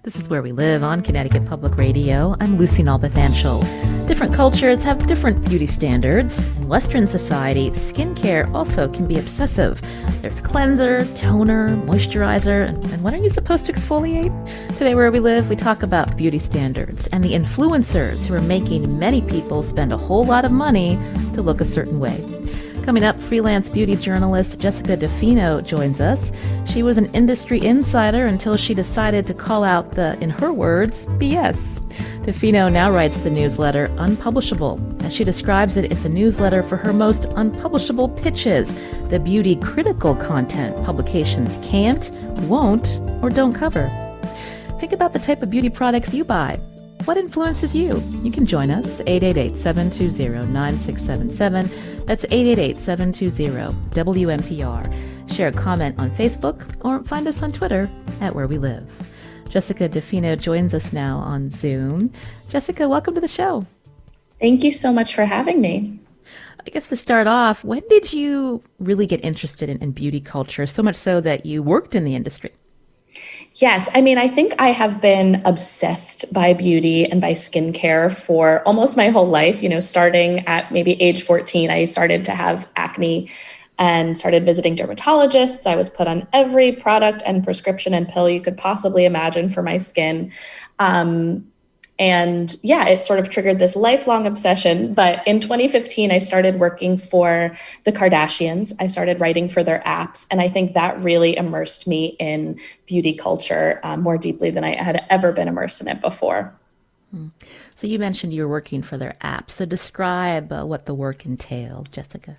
This is Where We Live on Connecticut Public Radio. I'm Lucy Nalpathanchel. Different cultures have different beauty standards. In Western society, skincare also can be obsessive. There's cleanser, toner, moisturizer, and when are you supposed to exfoliate? Today, Where We Live, we talk about beauty standards and the influencers who are making many people spend a whole lot of money to look a certain way. Coming up, freelance beauty journalist Jessica DeFino joins us. She was an industry insider until she decided to call out the, in her words, BS. DeFino now writes the newsletter Unpublishable. As she describes it, it's a newsletter for her most unpublishable pitches, the beauty critical content publications can't, won't, or don't cover. Think about the type of beauty products you buy. What influences you? You can join us, 888-720-9677. That's 888-720-WNPR. Share a comment on Facebook or find us on Twitter at Where We Live. Jessica DeFino joins us now on Zoom. Jessica, welcome to the show. Thank you so much for having me. I guess to start off, when did you really get interested in beauty culture, so much so that you worked in the industry? Yes. I think I have been obsessed by beauty and by skincare for almost my whole life. Starting at maybe age 14, I started to have acne and started visiting dermatologists. I was put on every product and prescription and pill you could possibly imagine for my skin. It sort of triggered this lifelong obsession. But in 2015, I started working for the Kardashians. I started writing for their apps. And I think that really immersed me in beauty culture more deeply than I had ever been immersed in it before. So you mentioned you were working for their apps. So describe what the work entailed, Jessica.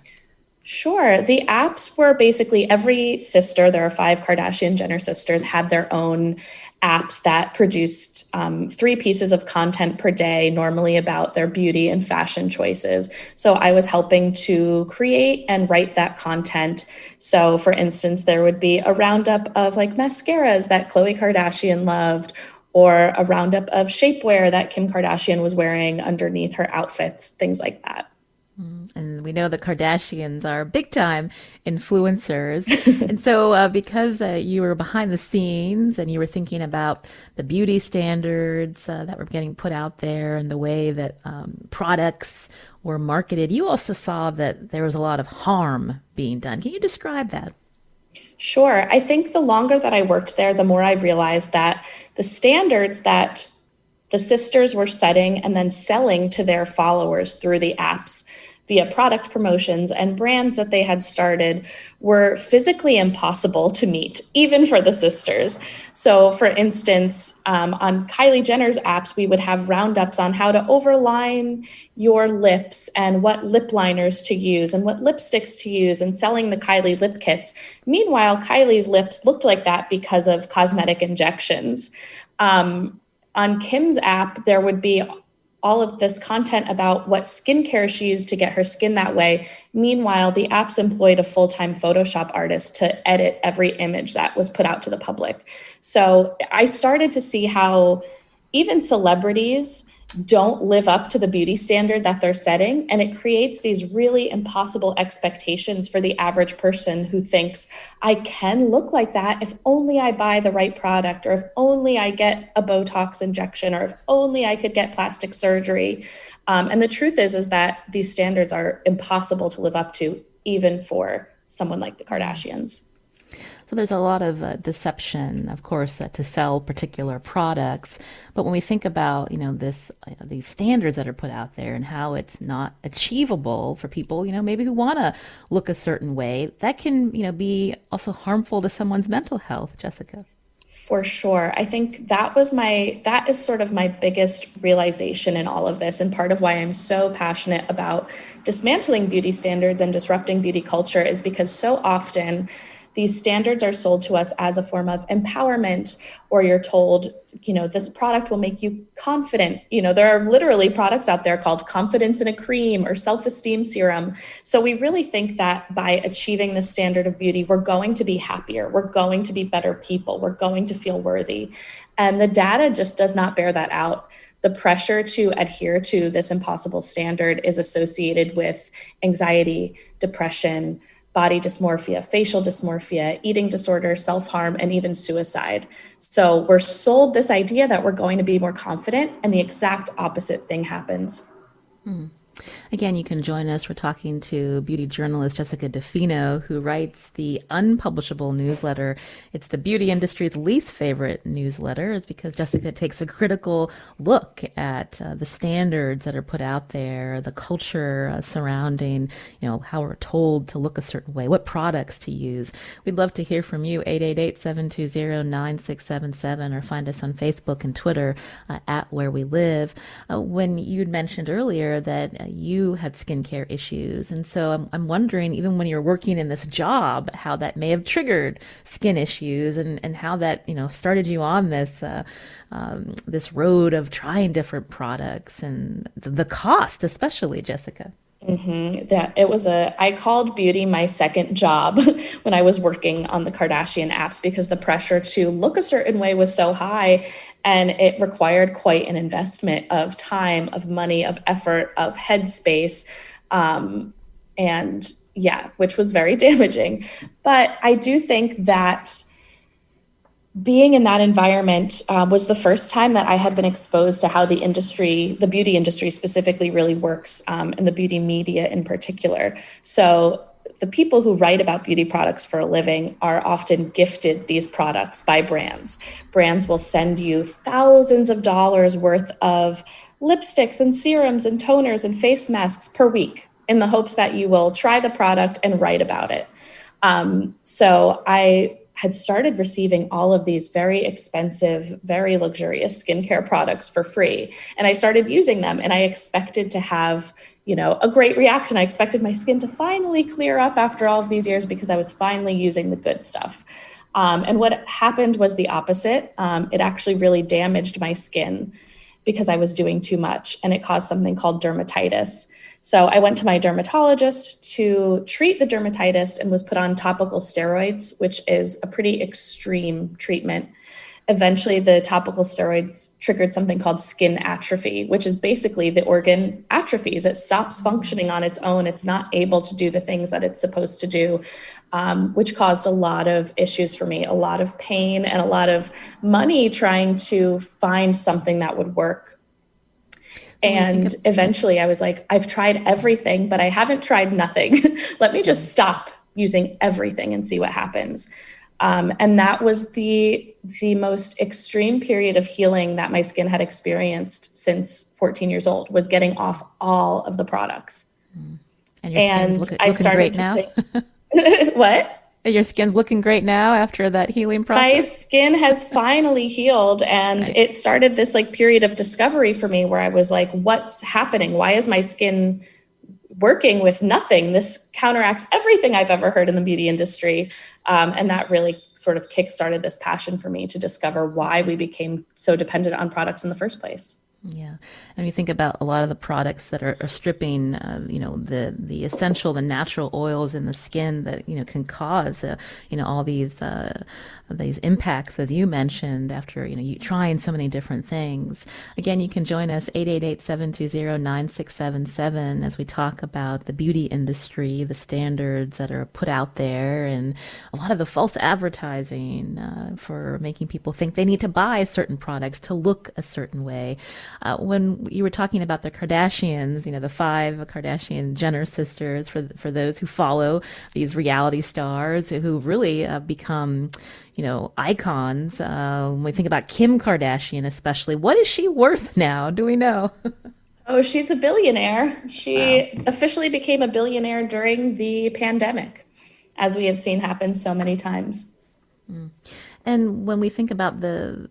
Sure. The apps were basically every sister, there are 5 Kardashian-Jenner sisters, had their own apps that produced 3 pieces of content per day, normally about their beauty and fashion choices. So I was helping to create and write that content. So for instance, there would be a roundup of mascaras that Khloe Kardashian loved, or a roundup of shapewear that Kim Kardashian was wearing underneath her outfits, things like that. And we know the Kardashians are big-time influencers. And so because you were behind the scenes and you were thinking about the beauty standards that were getting put out there and the way that products were marketed, you also saw that there was a lot of harm being done. Can you describe that? Sure. I think the longer that I worked there, the more I realized that the standards that the sisters were setting and then selling to their followers through the apps via product promotions and brands that they had started were physically impossible to meet, even for the sisters. So for instance, on Kylie Jenner's apps, we would have roundups on how to overline your lips and what lip liners to use and what lipsticks to use, and selling the Kylie lip kits. Meanwhile, Kylie's lips looked like that because of cosmetic injections. On Kim's app, there would be all of this content about what skincare she used to get her skin that way. Meanwhile, the apps employed a full-time Photoshop artist to edit every image that was put out to the public. So I started to see how even celebrities don't live up to the beauty standard that they're setting. And it creates these really impossible expectations for the average person who thinks, I can look like that if only I buy the right product, or if only I get a Botox injection, or if only I could get plastic surgery. And the truth is that these standards are impossible to live up to, even for someone like the Kardashians. So there's a lot of deception, of course, to sell particular products. But when we think about, these standards that are put out there and how it's not achievable for people, maybe who want to look a certain way, that can, be also harmful to someone's mental health, Jessica. For sure. I think that is sort of my biggest realization in all of this. And part of why I'm so passionate about dismantling beauty standards and disrupting beauty culture is because so often these standards are sold to us as a form of empowerment, or you're told, this product will make you confident. There are literally products out there called confidence in a cream or self-esteem serum. So we really think that by achieving this standard of beauty, we're going to be happier. We're going to be better people. We're going to feel worthy. And the data just does not bear that out. The pressure to adhere to this impossible standard is associated with anxiety, depression, body dysmorphia, facial dysmorphia, eating disorder, self-harm, and even suicide. So we're sold this idea that we're going to be more confident, and the exact opposite thing happens. Again, you can join us. We're talking to beauty journalist Jessica DeFino, who writes the Unpublishable newsletter. It's the beauty industry's least favorite newsletter. It's because Jessica takes a critical look at the standards that are put out there, the culture surrounding, how we're told to look a certain way, what products to use. We'd love to hear from you, 888-720-9677, or find us on Facebook and Twitter at Where We Live. When you'd mentioned earlier that you had skincare issues. And so I'm wondering, even when you're working in this job, how that may have triggered skin issues and how that, started you on this this road of trying different products and the cost, especially, Jessica. I called beauty my second job when I was working on the Kardashian apps, because the pressure to look a certain way was so high, and it required quite an investment of time, of money, of effort, of headspace. Which was very damaging. But I do think that being in that environment was the first time that I had been exposed to how the beauty industry specifically, really works, and the beauty media in particular. So the people who write about beauty products for a living are often gifted these products by brands. Brands will send you thousands of dollars worth of lipsticks and serums and toners and face masks per week in the hopes that you will try the product and write about it. So I had started receiving all of these very expensive, very luxurious skincare products for free. And I started using them, and I expected to have, a great reaction. I expected my skin to finally clear up after all of these years because I was finally using the good stuff. And what happened was the opposite. It actually really damaged my skin because I was doing too much, and it caused something called dermatitis. So I went to my dermatologist to treat the dermatitis and was put on topical steroids, which is a pretty extreme treatment. Eventually, the topical steroids triggered something called skin atrophy, which is basically the organ atrophies. It stops functioning on its own. It's not able to do the things that it's supposed to do, which caused a lot of issues for me, a lot of pain and a lot of money trying to find something that would work. And eventually I was like, I've tried everything, but I haven't tried nothing. Let me just stop using everything and see what happens. And that was the most extreme period of healing that my skin had experienced since 14 years old, was getting off all of the products. And your skin's looking great now? What? Your skin's looking great now after that healing process? My skin has finally healed, and It started this period of discovery for me where I was like, what's happening? Why is my skin working with nothing? This counteracts everything I've ever heard in the beauty industry. And that really sort of kickstarted this passion for me to discover why we became so dependent on products in the first place. Yeah. And you think about a lot of the products that are stripping, the essential, the natural oils in the skin that, can cause, all these impacts, as you mentioned, after, you trying so many different things. Again, you can join us 888-720-9677 as we talk about the beauty industry, the standards that are put out there, and a lot of the false advertising for making people think they need to buy certain products to look a certain way. When you were talking about the Kardashians, the 5 Kardashian Jenner sisters, for those who follow these reality stars who really become, icons. When we think about Kim Kardashian, especially, what is she worth now? Do we know? Oh, she's a billionaire. She officially became a billionaire during the pandemic, as we have seen happen so many times. And when we think about the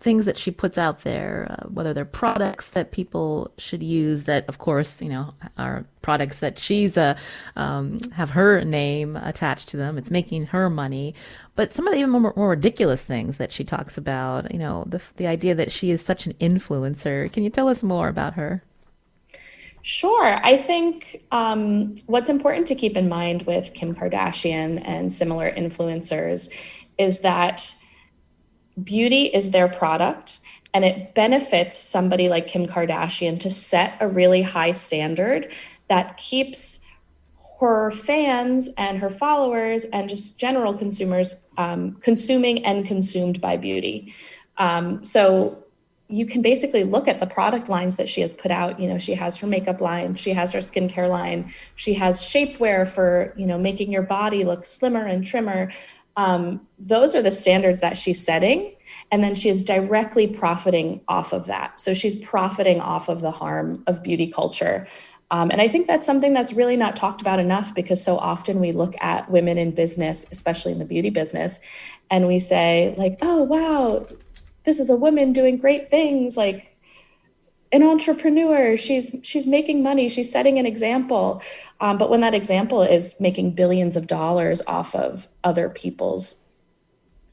things that she puts out there, whether they're products that people should use that, of course, are products that she's have her name attached to them. It's making her money. But some of the even more ridiculous things that she talks about, the idea that she is such an influencer. Can you tell us more about her? Sure. I think what's important to keep in mind with Kim Kardashian and similar influencers is that beauty is their product, and it benefits somebody like Kim Kardashian to set a really high standard that keeps her fans and her followers and just general consumers consuming and consumed by beauty. So you can basically look at the product lines that she has put out. You know, she has her makeup line, she has her skincare line, she has shapewear for, you know, making your body look slimmer and trimmer. Those are the standards that she's setting. And then she is directly profiting off of that. So she's profiting off of the harm of beauty culture. And I think that's something that's really not talked about enough, because so often we look at women in business, especially in the beauty business, and we say like, oh, wow, this is a woman doing great things, like an entrepreneur. She's making money. She's setting an example. But when that example is making billions of dollars off of other people's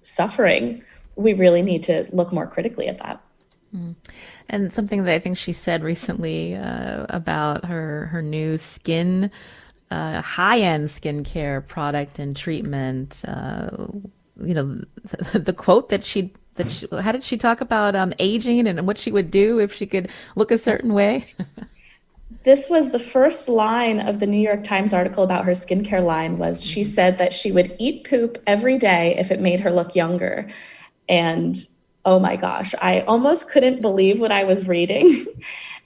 suffering, we really need to look more critically at that. And something that I think she said recently about her new skin, high-end skincare product and treatment, you know, the quote that how did she talk about aging and what she would do if she could look a certain way? This was the first line of the New York Times article about her skincare line. Was she said that she would eat poop every day if it made her look younger. And oh my gosh, I almost couldn't believe what I was reading.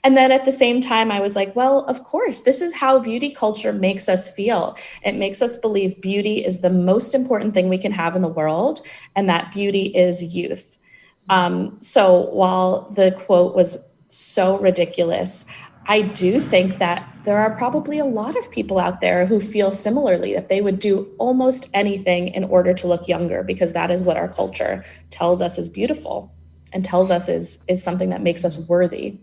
And then at the same time, I was like, well, of course, this is how beauty culture makes us feel. It makes us believe beauty is the most important thing we can have in the world, and that beauty is youth. So while the quote was so ridiculous, I do think that there are probably a lot of people out there who feel similarly, that they would do almost anything in order to look younger, because that is what our culture tells us is beautiful and tells us is something that makes us worthy.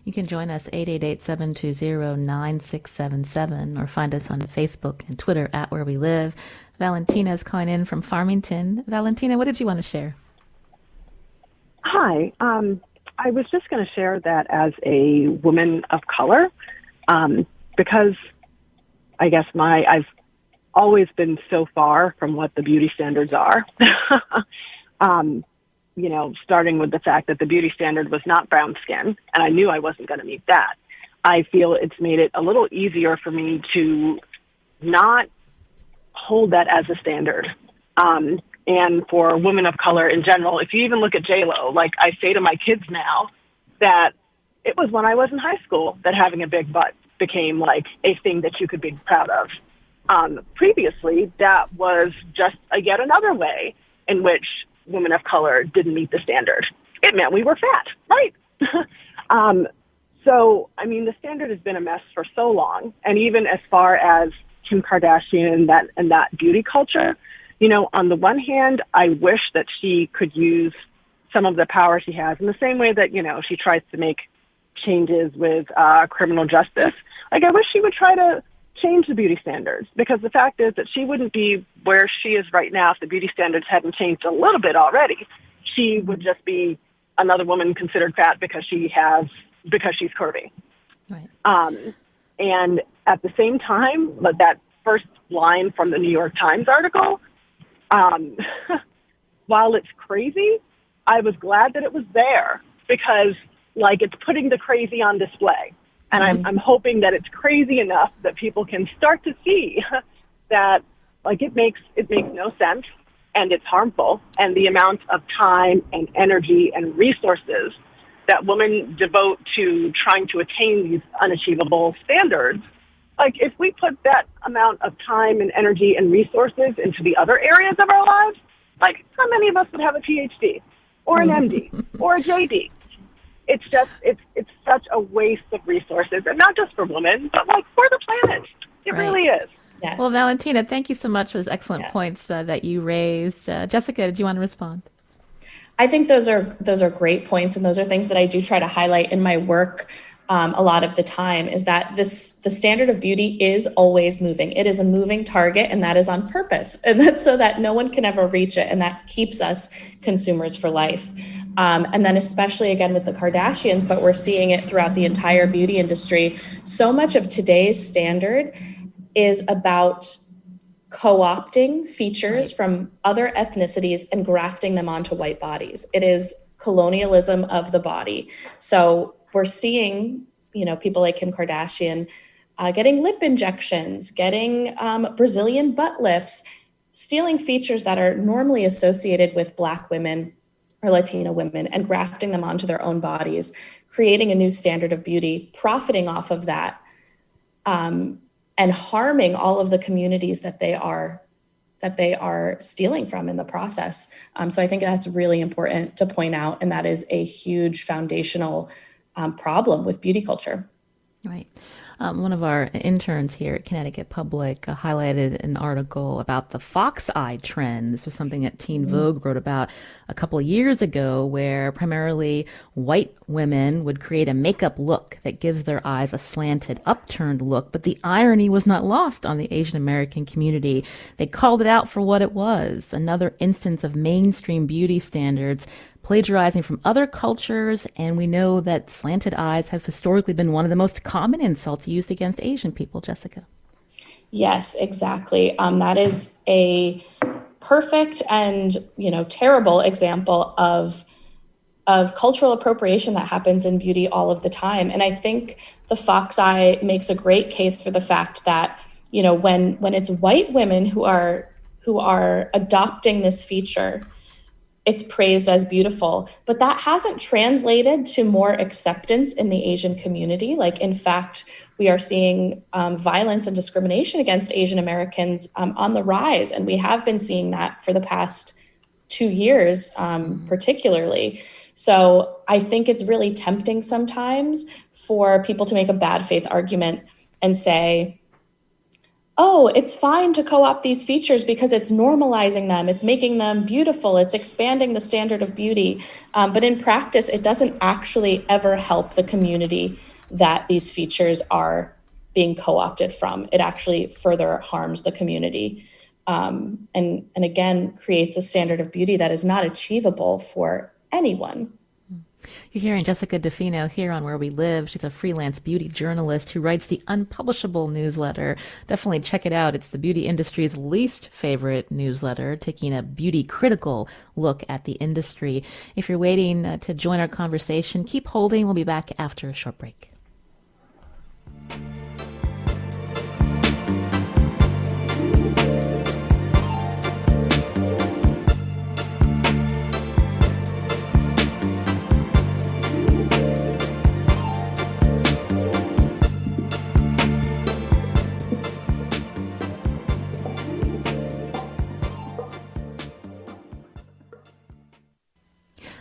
You can join us 888-720-9677 or find us on Facebook and Twitter at Where We Live. Valentina is calling in from Farmington. Valentina, what did you want to share? Hi. I was just going to share that as a woman of color, because I guess I've always been so far from what the beauty standards are. You know, starting with the fact that the beauty standard was not brown skin, and I knew I wasn't going to meet that. I feel it's made it a little easier for me to not hold that as a standard. And for women of color in general, if you even look at J-Lo, like I say to my kids now that it was when I was in high school that having a big butt became like a thing that you could be proud of. Previously, that was just yet another way in which women of color didn't meet the standard. It meant we were fat, right? So, I mean, the standard has been a mess for so long. And even as far as Kim Kardashian and that beauty culture, you know, on the one hand, I wish that she could use some of the power she has in the same way that, you know, she tries to make changes with criminal justice. Like, I wish she would try to change the beauty standards, because the fact is that she wouldn't be where she is right now if the beauty standards hadn't changed a little bit already. She would just be another woman considered fat because she's curvy. Right. And at the same time, that first line from the New York Times article, while it's crazy, I was glad that it was there, because like it's putting the crazy on display. And I'm hoping that it's crazy enough that people can start to see that like it makes no sense and it's harmful. And the amount of time and energy and resources that women devote to trying to attain these unachievable standards, like if we put that amount of time and energy and resources into the other areas of our lives, like how many of us would have a PhD or an MD or a JD? It's just, it's such a waste of resources, and not just for women, but like for the planet. It really is. Yes. Well, Valentina, thank you so much for those excellent points that you raised. Jessica, did you want to respond? I think those are great points, and those are things that I do try to highlight in my work a lot of the time, is that the standard of beauty is always moving. It is a moving target, and that is on purpose. And that's so that no one can ever reach it, and that keeps us consumers for life. And then especially again with the Kardashians, but we're seeing it throughout the entire beauty industry. So much of today's standard is about co-opting features from other ethnicities and grafting them onto white bodies. It is colonialism of the body. So we're seeing, you know, people like Kim Kardashian getting lip injections, getting Brazilian butt lifts, stealing features that are normally associated with Black women or Latina women and grafting them onto their own bodies, creating a new standard of beauty, profiting off of that, and harming all of the communities that they are stealing from in the process. So I think that's really important to point out, and that is a huge foundational problem with beauty culture. Right. One of our interns here at Connecticut Public highlighted an article about the fox eye trend. This was something that Teen Vogue wrote about a couple of years ago, where primarily white women would create a makeup look that gives their eyes a slanted, upturned look. But the irony was not lost on the Asian American community. They called it out for what it was, another instance of mainstream beauty standards plagiarizing from other cultures, and we know that slanted eyes have historically been one of the most common insults used against Asian people. Jessica. Yes, exactly. That is a perfect and terrible example of cultural appropriation that happens in beauty all of the time. And I think the fox eye makes a great case for the fact that when it's white women who are adopting this feature, it's praised as beautiful, but that hasn't translated to more acceptance in the Asian community. Like, in fact, we are seeing violence and discrimination against Asian Americans on the rise. And we have been seeing that for the past 2 years, particularly. So I think it's really tempting sometimes for people to make a bad faith argument and say, oh, it's fine to co-opt these features because it's normalizing them, it's making them beautiful, it's expanding the standard of beauty. But in practice, it doesn't actually ever help the community that these features are being co-opted from. It actually further harms the community, and again, creates a standard of beauty that is not achievable for anyone. You're hearing Jessica DeFino here on Where We Live. She's a freelance beauty journalist who writes the Unpublishable newsletter. Definitely check it out. It's the beauty industry's least favorite newsletter, taking a beauty critical look at the industry. If you're waiting to join our conversation, keep holding. We'll be back after a short break.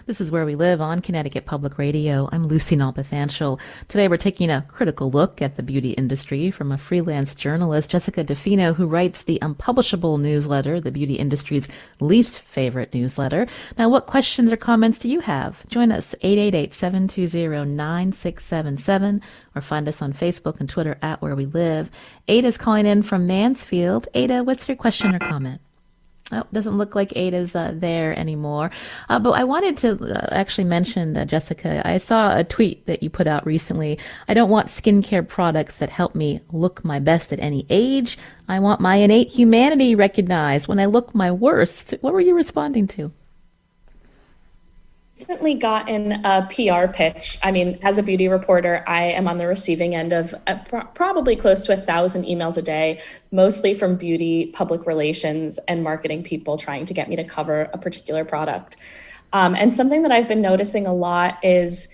This is Where We Live on Connecticut Public Radio. I'm Lucy Nalpathanchel. Today we're taking a critical look at the beauty industry from a freelance journalist, Jessica DeFino, who writes the Unpublishable newsletter, the beauty industry's least favorite newsletter. Now, what questions or comments do you have? Join us, 888-720-9677, or find us on Facebook and Twitter at Where We Live. Ada's calling in from Mansfield. Ada, what's your question or comment? Oh, doesn't look like Ada's there anymore. But I wanted to actually mention, Jessica, I saw a tweet that you put out recently. I don't want skincare products that help me look my best at any age. I want my innate humanity recognized when I look my worst. What were you responding to? Recently gotten a PR pitch. I mean, as a beauty reporter, I am on the receiving end of probably close to 1,000 emails a day, mostly from beauty, public relations, and marketing people trying to get me to cover a particular product. And something that I've been noticing a lot is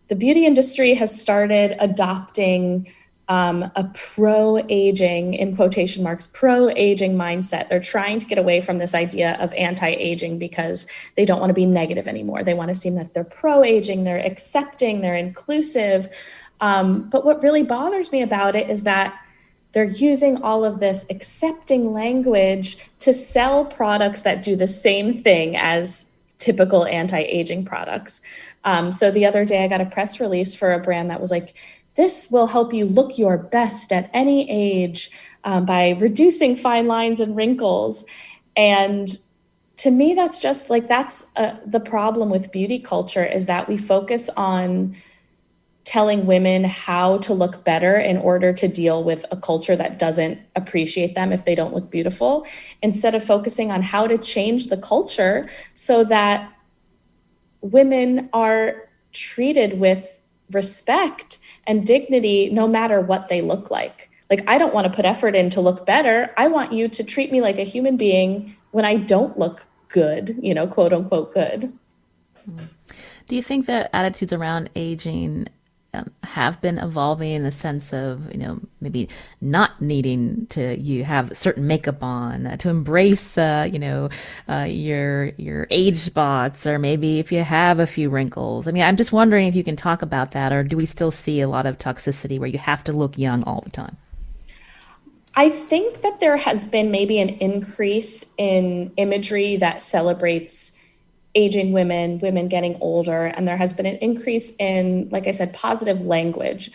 the beauty industry has started adopting a pro-aging, in quotation marks, pro-aging mindset. They're trying to get away from this idea of anti-aging because they don't want to be negative anymore. They want to seem that they're pro-aging, they're accepting, they're inclusive. But what really bothers me about it is that they're using all of this accepting language to sell products that do the same thing as typical anti-aging products. So the other day I got a press release for a brand that was like, this will help you look your best at any age by reducing fine lines and wrinkles. And to me, that's just like, that's the problem with beauty culture, is that we focus on telling women how to look better in order to deal with a culture that doesn't appreciate them if they don't look beautiful, instead of focusing on how to change the culture so that women are treated with respect and dignity no matter what they look like. Like, I don't want to put effort in to look better. I want you to treat me like a human being when I don't look good, quote unquote good. Do you think that attitudes around aging have been evolving in the sense of, maybe not needing to you have certain makeup on, to embrace, your age spots, or maybe if you have a few wrinkles? I mean, I'm just wondering if you can talk about that, or do we still see a lot of toxicity where you have to look young all the time? I think that there has been maybe an increase in imagery that celebrates aging women getting older, and there has been an increase in, like I said, positive language.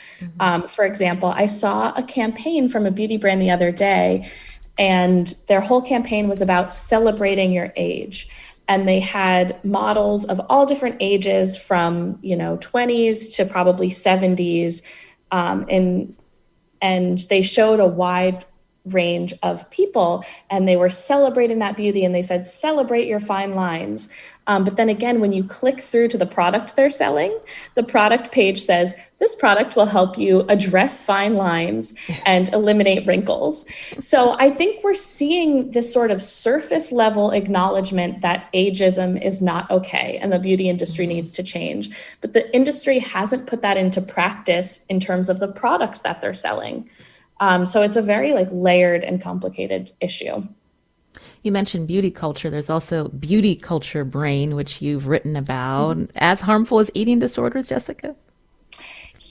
For example, I saw a campaign from a beauty brand the other day, and their whole campaign was about celebrating your age. And they had models of all different ages from 20s to probably 70s, and they showed a wide range of people, and they were celebrating that beauty, and they said, celebrate your fine lines. But then again, when you click through to the product they're selling, the product page says, this product will help you address fine lines and eliminate wrinkles. So I think we're seeing this sort of surface level acknowledgement that ageism is not okay and the beauty industry needs to change. But the industry hasn't put that into practice in terms of the products that they're selling. So it's a very layered and complicated issue. You mentioned beauty culture. There's also beauty culture brain, which you've written about. As harmful as eating disorders, Jessica?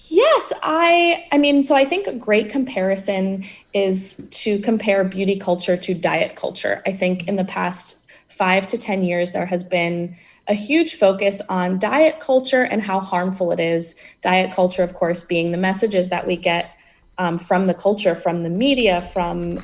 Yes, so I think a great comparison is to compare beauty culture to diet culture. I think in the past 5 to 10 years, there has been a huge focus on diet culture and how harmful it is. Diet culture, of course, being the messages that we get from the culture, from the media, from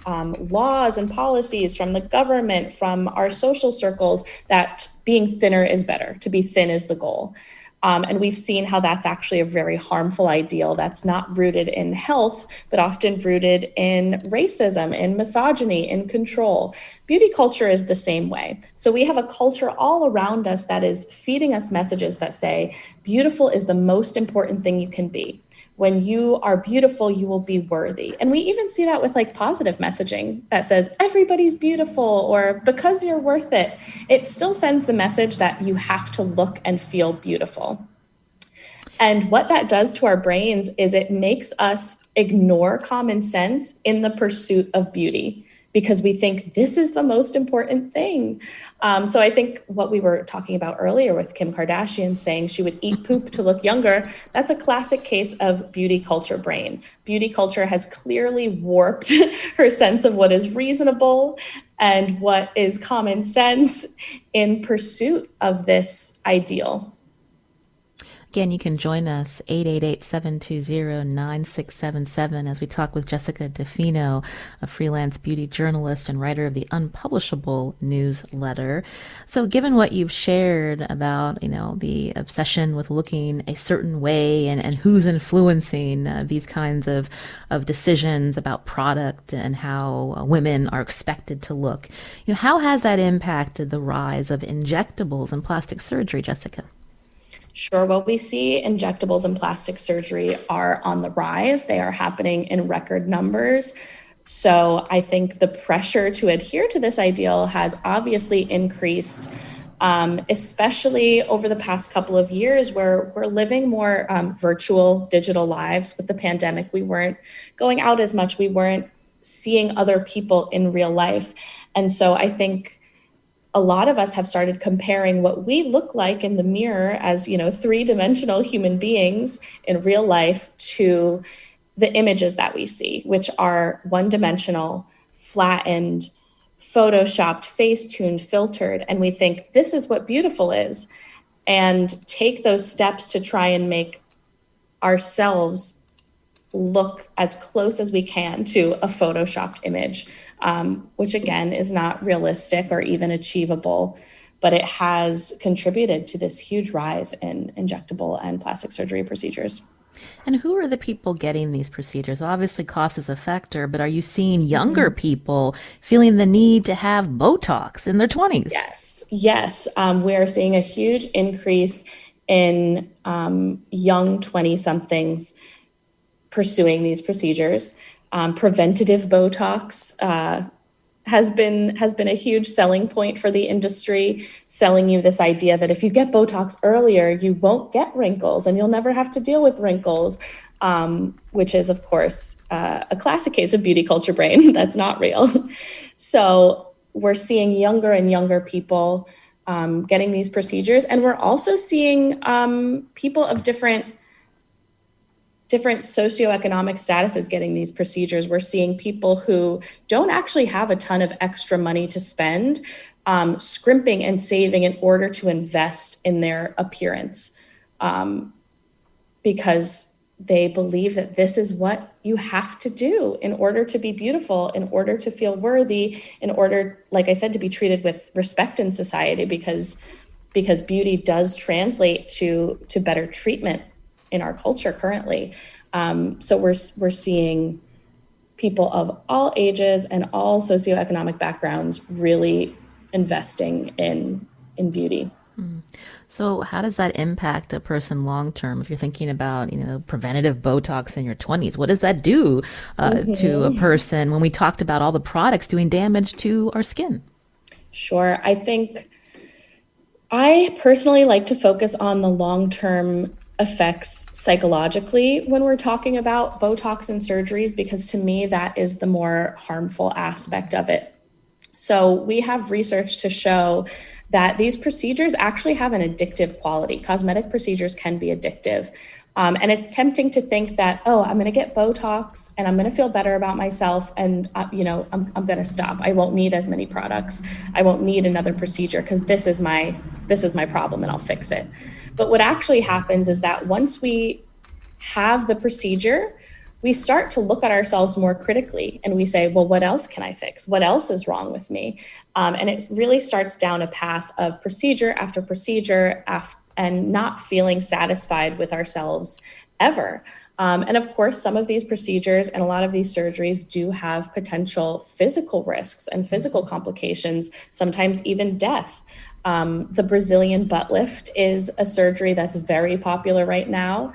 laws and policies, from the government, from our social circles, that being thinner is better, to be thin is the goal. And we've seen how that's actually a very harmful ideal that's not rooted in health, but often rooted in racism, in misogyny, in control. Beauty culture is the same way. So we have a culture all around us that is feeding us messages that say, beautiful is the most important thing you can be. When you are beautiful, you will be worthy. And we even see that with positive messaging that says, everybody's beautiful, or because you're worth it. It still sends the message that you have to look and feel beautiful. And what that does to our brains is it makes us ignore common sense in the pursuit of beauty, because we think this is the most important thing. So I think what we were talking about earlier with Kim Kardashian saying she would eat poop to look younger, that's a classic case of beauty culture brain. Beauty culture has clearly warped her sense of what is reasonable and what is common sense in pursuit of this ideal. Again, you can join us 888-720-9677 as we talk with Jessica DeFino, a freelance beauty journalist and writer of the Unpublishable newsletter. So given what you've shared about, the obsession with looking a certain way and who's influencing these kinds of decisions about product and how women are expected to look, how has that impacted the rise of injectables and plastic surgery, Jessica? Sure. Well, we see injectables and plastic surgery are on the rise. They are happening in record numbers. So I think the pressure to adhere to this ideal has obviously increased, especially over the past couple of years, where we're living more virtual, digital lives. With the pandemic, we weren't going out as much. We weren't seeing other people in real life. And so I think a lot of us have started comparing what we look like in the mirror as, three-dimensional human beings in real life to the images that we see, which are one-dimensional, flattened, photoshopped, face-tuned, filtered. And we think this is what beautiful is, and take those steps to try and make ourselves look as close as we can to a photoshopped image, which again is not realistic or even achievable, but it has contributed to this huge rise in injectable and plastic surgery procedures. And who are the people getting these procedures? Obviously, cost is a factor, but are you seeing younger people feeling the need to have Botox in their 20s? Yes. We are seeing a huge increase in young 20-somethings pursuing these procedures. Preventative Botox has been a huge selling point for the industry, selling you this idea that if you get Botox earlier, you won't get wrinkles and you'll never have to deal with wrinkles, which is, of course, a classic case of beauty culture brain. That's not real. So we're seeing younger and younger people getting these procedures, and we're also seeing people of different socioeconomic statuses getting these procedures. We're seeing people who don't actually have a ton of extra money to spend, scrimping and saving in order to invest in their appearance, because they believe that this is what you have to do in order to be beautiful, in order to feel worthy, in order, like I said, to be treated with respect in society, because beauty does translate to better treatment in our culture currently. So we're seeing people of all ages and all socioeconomic backgrounds really investing in beauty. So how does that impact a person long term? If you're thinking about, preventative Botox in your 20s, what does that do to a person when we talked about all the products doing damage to our skin? Sure. I personally like to focus on the long-term effects psychologically when we're talking about Botox and surgeries, because to me, that is the more harmful aspect of it. So we have research to show that these procedures actually have an addictive quality. Cosmetic procedures can be addictive. And it's tempting to think that, I'm going to get Botox and I'm going to feel better about myself. And, I'm going to stop. I won't need as many products. I won't need another procedure because this is my problem and I'll fix it. But what actually happens is that once we have the procedure, we start to look at ourselves more critically and we say, well, what else can I fix? What else is wrong with me? And it really starts down a path of procedure after procedure and not feeling satisfied with ourselves ever. And of course, some of these procedures and a lot of these surgeries do have potential physical risks and physical complications, sometimes even death. The Brazilian butt lift is a surgery that's very popular right now.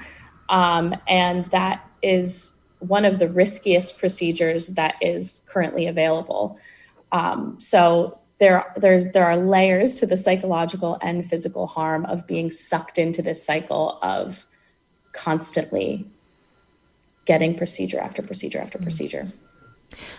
And that is one of the riskiest procedures that is currently available. So there are layers to the psychological and physical harm of being sucked into this cycle of constantly getting procedure after procedure after procedure.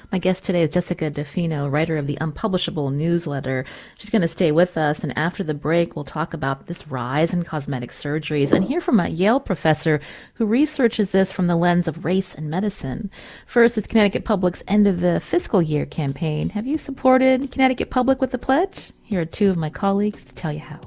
My guest today is Jessica DeFino, writer of the Unpublishable newsletter. She's going to stay with us, and after the break, we'll talk about this rise in cosmetic surgeries and hear from a Yale professor who researches this from the lens of race and medicine. First, it's Connecticut Public's end of the fiscal year campaign. Have you supported Connecticut Public with a pledge? Here are two of my colleagues to tell you how.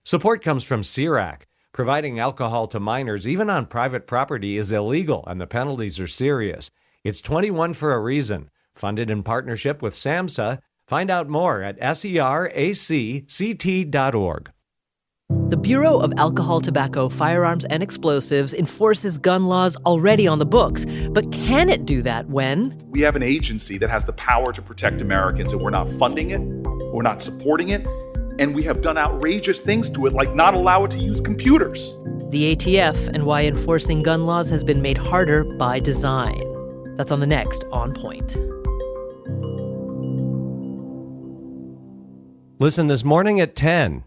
Support comes from CIRAC. Providing alcohol to minors, even on private property, is illegal, and the penalties are serious. It's 21 for a reason. Funded in partnership with SAMHSA. Find out more at seracct.org. The Bureau of Alcohol, Tobacco, Firearms, and Explosives enforces gun laws already on the books. But can it do that when? We have an agency that has the power to protect Americans, and we're not funding it, we're not supporting it, and we have done outrageous things to it, like not allow it to use computers. The ATF and why enforcing gun laws has been made harder by design. That's on the next On Point. Listen this morning at 10.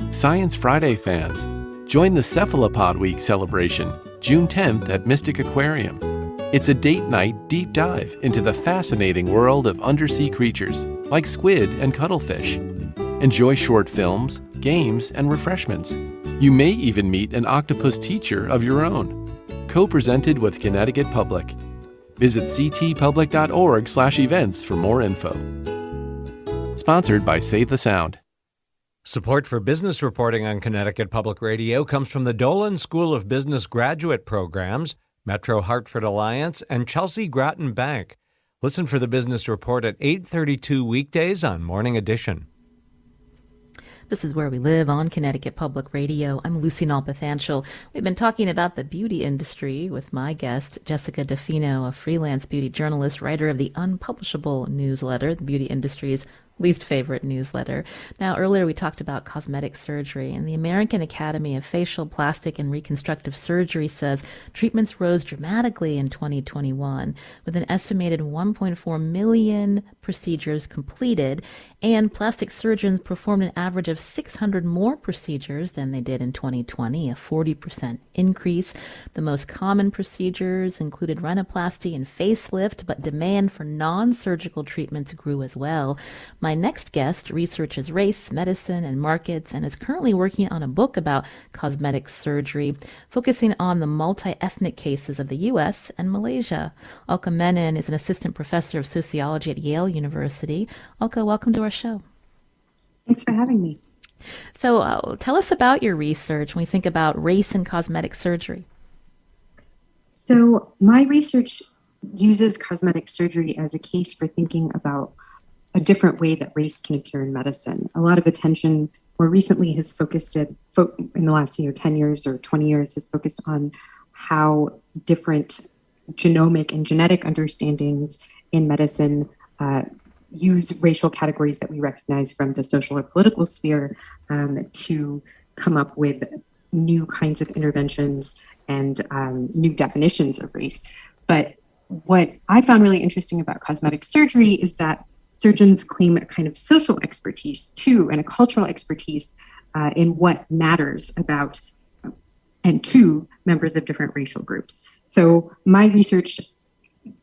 Science Friday fans, join the Cephalopod Week celebration, June 10th at Mystic Aquarium. It's a date night deep dive into the fascinating world of undersea creatures like squid and cuttlefish. Enjoy short films, games, and refreshments. You may even meet an octopus teacher of your own. Co-presented with Connecticut Public. Visit ctpublic.org/events for more info. Sponsored by Save the Sound. Support for business reporting on Connecticut Public Radio comes from the Dolan School of Business graduate programs, Metro Hartford Alliance, and Chelsea Groton Bank. Listen for the business report at 8:32 weekdays on Morning Edition. This is Where We Live on Connecticut Public Radio. I'm Lucy Nalpathanchel. We've been talking about the beauty industry with my guest, Jessica DeFino, a freelance beauty journalist, writer of the Unpublishable newsletter, the beauty industry's least favorite newsletter. Now, earlier we talked about cosmetic surgery, and the American Academy of Facial, Plastic, and Reconstructive Surgery says treatments rose dramatically in 2021, with an estimated 1.4 million procedures completed, and plastic surgeons performed an average of 600 more procedures than they did in 2020, a 40% increase. The most common procedures included rhinoplasty and facelift, but demand for non-surgical treatments grew as well. My next guest researches race, medicine, and markets, and is currently working on a book about cosmetic surgery, focusing on the multi-ethnic cases of the U.S. and Malaysia. Alka Menon is an assistant professor of sociology at Yale University. Alka, welcome to our show. Thanks for having me. So tell us about your research when we think about race and cosmetic surgery. So my research uses cosmetic surgery as a case for thinking about a different way that race can appear in medicine. A lot of attention more recently has focused in the last 10 years or 20 years has focused on how different genomic and genetic understandings in medicine use racial categories that we recognize from the social or political sphere to come up with new kinds of interventions and new definitions of race. But what I found really interesting about cosmetic surgery is that surgeons claim a kind of social expertise too, and a cultural expertise in what matters about and to members of different racial groups. So my research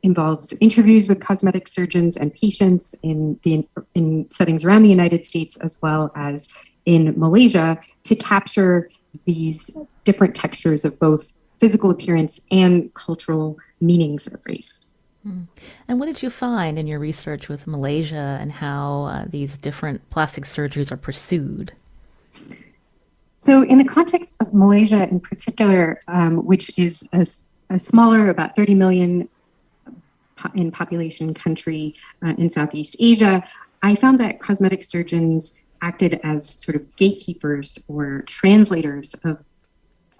involves interviews with cosmetic surgeons and patients in settings around the United States as well as in Malaysia to capture these different textures of both physical appearance and cultural meanings of race. And what did you find in your research with Malaysia and how these different plastic surgeries are pursued? So in the context of Malaysia in particular, which is a smaller, about 30 million in population country in Southeast Asia, I found that cosmetic surgeons acted as sort of gatekeepers or translators of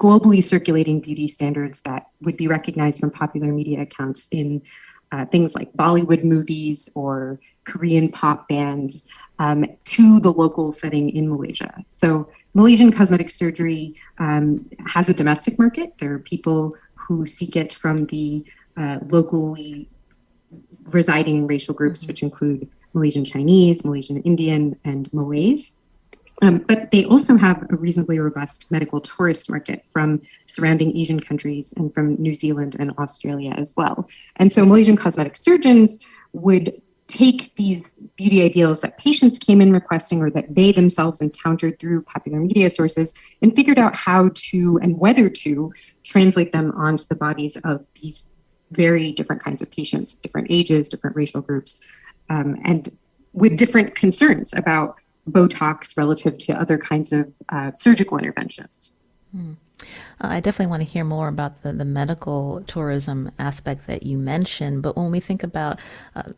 globally circulating beauty standards that would be recognized from popular media accounts in things like Bollywood movies or Korean pop bands to the local setting in Malaysia. So Malaysian cosmetic surgery has a domestic market. There are people who seek it from the locally residing racial groups, which include Malaysian Chinese, Malaysian Indian, and Malays. But they also have a reasonably robust medical tourist market from surrounding Asian countries and from New Zealand and Australia as well. And so Malaysian cosmetic surgeons would take these beauty ideals that patients came in requesting or that they themselves encountered through popular media sources and figured out how to and whether to translate them onto the bodies of these very different kinds of patients, different ages, different racial groups, and with different concerns about Botox relative to other kinds of surgical interventions. I definitely want to hear more about the medical tourism aspect that you mentioned. But when we think about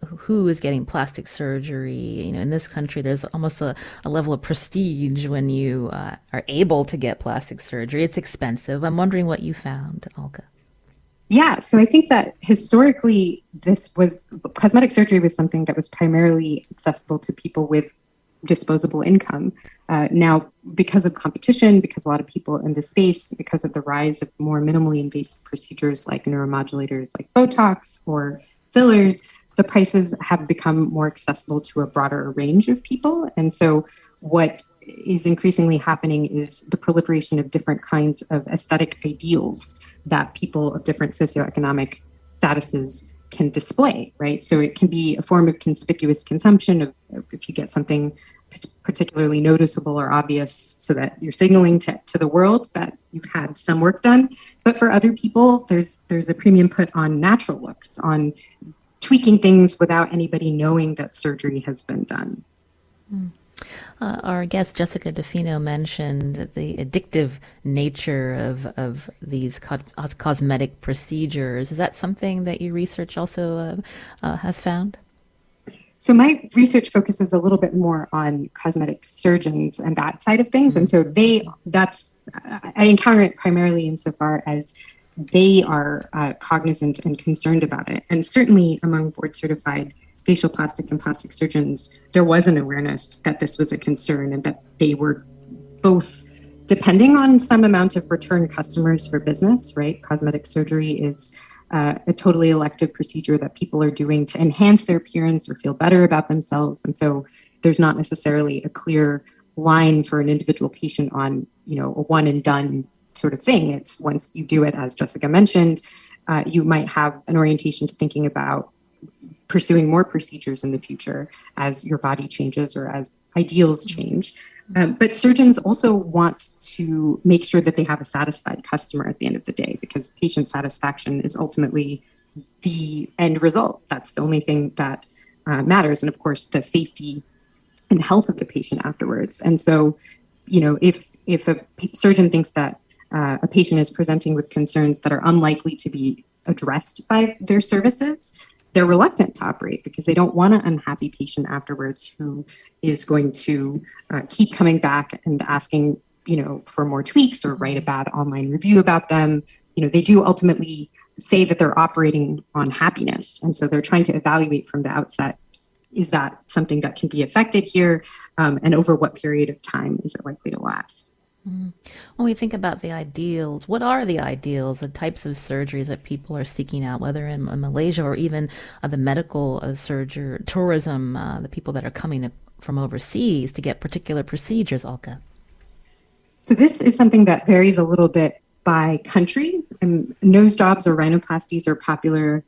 who is getting plastic surgery, in this country, there's almost a level of prestige when you are able to get plastic surgery. It's expensive. I'm wondering what you found, Alka. Yeah, so I think that historically, cosmetic surgery was something that was primarily accessible to people with disposable income. Now, because of competition, because a lot of people in the space, because of the rise of more minimally invasive procedures like neuromodulators like Botox or fillers, the prices have become more accessible to a broader range of people. And so what is increasingly happening is the proliferation of different kinds of aesthetic ideals that people of different socioeconomic statuses can display, right? So it can be a form of conspicuous consumption of if you get something particularly noticeable or obvious so that you're signaling to the world that you've had some work done. But for other people, there's a premium put on natural looks, on tweaking things without anybody knowing that surgery has been done. Our guest Jessica DeFino mentioned the addictive nature of these cosmetic procedures. Is that something that your research also has found? So my research focuses a little bit more on cosmetic surgeons and that side of things. And so I encounter it primarily insofar as they are cognizant and concerned about it. And certainly among board certified facial plastic and plastic surgeons, there was an awareness that this was a concern and that they were both depending on some amount of return customers for business, right? Cosmetic surgery is a totally elective procedure that people are doing to enhance their appearance or feel better about themselves. And so there's not necessarily a clear line for an individual patient on, a one and done sort of thing. It's once you do it, as Jessica mentioned, you might have an orientation to thinking about pursuing more procedures in the future as your body changes or as ideals change. But surgeons also want to make sure that they have a satisfied customer at the end of the day, because patient satisfaction is ultimately the end result. That's the only thing that matters. And of course, the safety and health of the patient afterwards. And so, if a surgeon thinks that a patient is presenting with concerns that are unlikely to be addressed by their services, they're reluctant to operate because they don't want an unhappy patient afterwards who is going to keep coming back and asking, for more tweaks or write a bad online review about them. They do ultimately say that they're operating on happiness. And so they're trying to evaluate from the outset, is that something that can be affected here? And over what period of time is it likely to last? When we think about the ideals, what are the ideals, the types of surgeries that people are seeking out, whether in Malaysia or even the medical surgery, tourism, the people that are coming from overseas to get particular procedures, Alka? So this is something that varies a little bit by country. And nose jobs or rhinoplasties are popular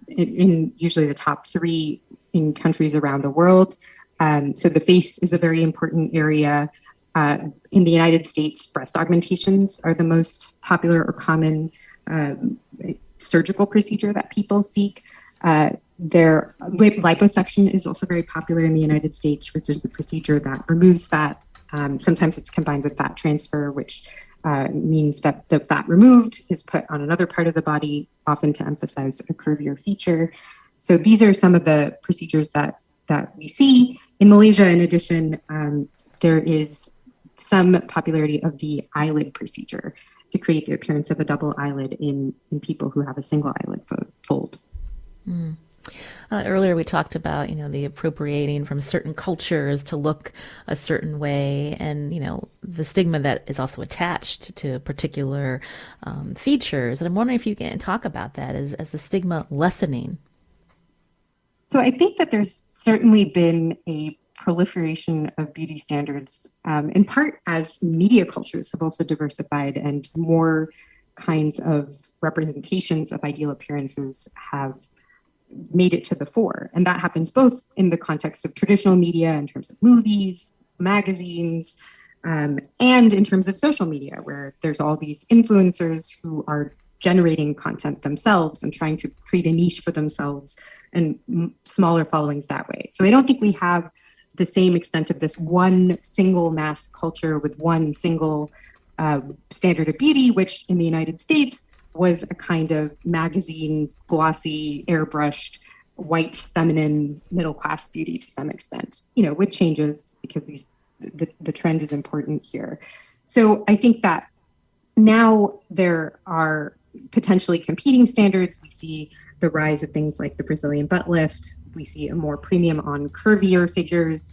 in usually the top 3 in countries around the world. So the face is a very important area. In the United States, breast augmentations are the most popular or common surgical procedure that people seek. Their liposuction is also very popular in the United States, which is the procedure that removes fat. Sometimes it's combined with fat transfer, which means that the fat removed is put on another part of the body, often to emphasize a curvier feature. So these are some of the procedures that we see. In Malaysia, in addition, there is some popularity of the eyelid procedure to create the appearance of a double eyelid in people who have a single eyelid fold. Earlier we talked about, the appropriating from certain cultures to look a certain way and, the stigma that is also attached to particular features. And I'm wondering if you can talk about that as the stigma lessening. So I think that there's certainly been a proliferation of beauty standards, in part as media cultures have also diversified and more kinds of representations of ideal appearances have made it to the fore. And that happens both in the context of traditional media in terms of movies, magazines, and in terms of social media, where there's all these influencers who are generating content themselves and trying to create a niche for themselves and smaller followings that way. So I don't think we have the same extent of this one single mass culture with one single standard of beauty, which in the United States was a kind of magazine, glossy, airbrushed, white, feminine, middle-class beauty to some extent, with changes because the trend is important here. So I think that now there are potentially competing standards. We see the rise of things like the Brazilian butt lift. We see a more premium on curvier figures,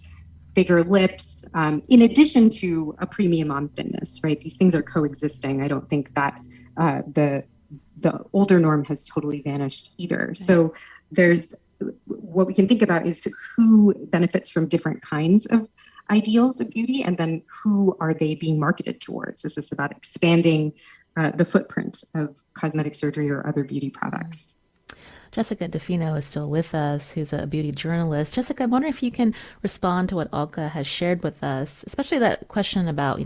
bigger lips, in addition to a premium on thinness, right? These things are coexisting. I don't think that the older norm has totally vanished either. So there's what we can think about is who benefits from different kinds of ideals of beauty, and then who are they being marketed towards? Is this about expanding the footprint of cosmetic surgery or other beauty products? Jessica DeFino is still with us, who's a beauty journalist. Jessica, I wonder if you can respond to what Alka has shared with us, especially that question about,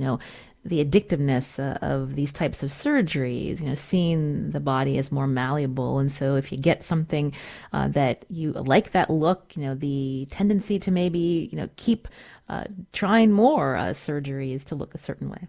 the addictiveness of these types of surgeries, seeing the body as more malleable. And so if you get something that you like that look, the tendency to maybe, keep trying more surgeries to look a certain way.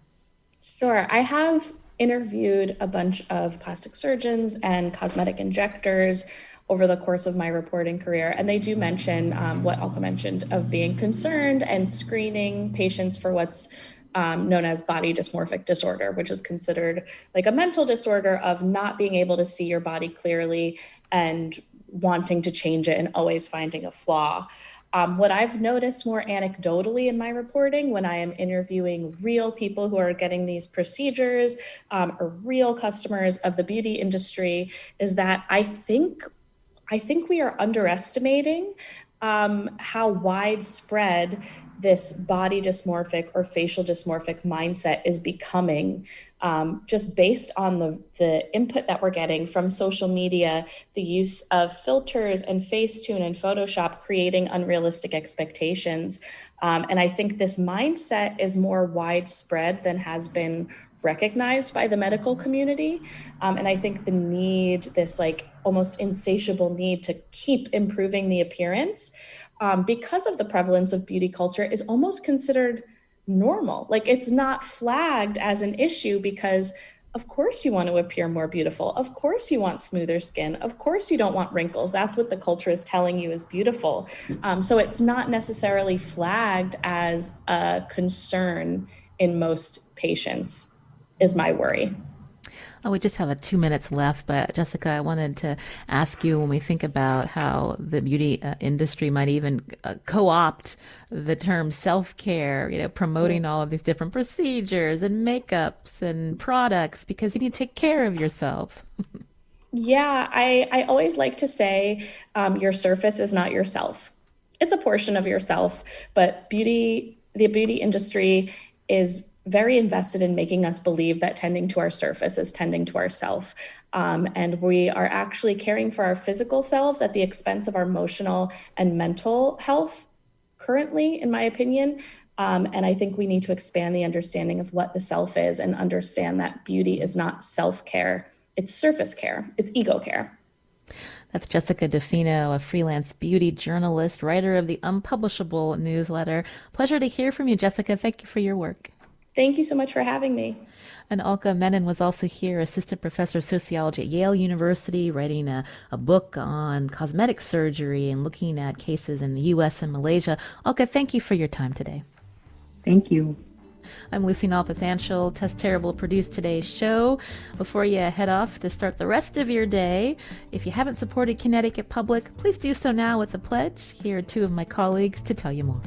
Sure. I have interviewed a bunch of plastic surgeons and cosmetic injectors over the course of my reporting career. And they do mention what Alka mentioned of being concerned and screening patients for what's known as body dysmorphic disorder, which is considered like a mental disorder of not being able to see your body clearly and wanting to change it and always finding a flaw. What I've noticed more anecdotally in my reporting when I am interviewing real people who are getting these procedures or real customers of the beauty industry is that I think we are underestimating how widespread this body dysmorphic or facial dysmorphic mindset is becoming, just based on the input that we're getting from social media, the use of filters and Facetune and Photoshop creating unrealistic expectations. And I think this mindset is more widespread than has been recognized by the medical community. And I think the need, this like almost insatiable need to keep improving the appearance because of the prevalence of beauty culture is almost considered normal. Like it's not flagged as an issue because of course you want to appear more beautiful. Of course you want smoother skin. Of course you don't want wrinkles. That's what the culture is telling you is beautiful. So it's not necessarily flagged as a concern in most patients, is my worry. Oh, we just have 2 minutes left, but Jessica, I wanted to ask you when we think about how the beauty industry might even co-opt the term self-care, promoting all of these different procedures and makeups and products because you need to take care of yourself. Yeah, I always like to say your surface is not yourself. It's a portion of yourself, but the beauty industry is very invested in making us believe that tending to our surface is tending to ourself. And we are actually caring for our physical selves at the expense of our emotional and mental health currently, in my opinion. And I think we need to expand the understanding of what the self is and understand that beauty is not self-care. It's surface care. It's ego care. That's Jessica DeFino, a freelance beauty journalist, writer of the Unpublishable newsletter. Pleasure to hear from you, Jessica. Thank you for your work. Thank you so much for having me. And Alka Menon was also here, assistant professor of sociology at Yale University, writing a book on cosmetic surgery and looking at cases in the U.S. and Malaysia. Alka, thank you for your time today. Thank you. I'm Lucy Nalpathanchel. Tess Terrible produced today's show. Before you head off to start the rest of your day, if you haven't supported Connecticut Public, please do so now with a pledge. Here are two of my colleagues to tell you more.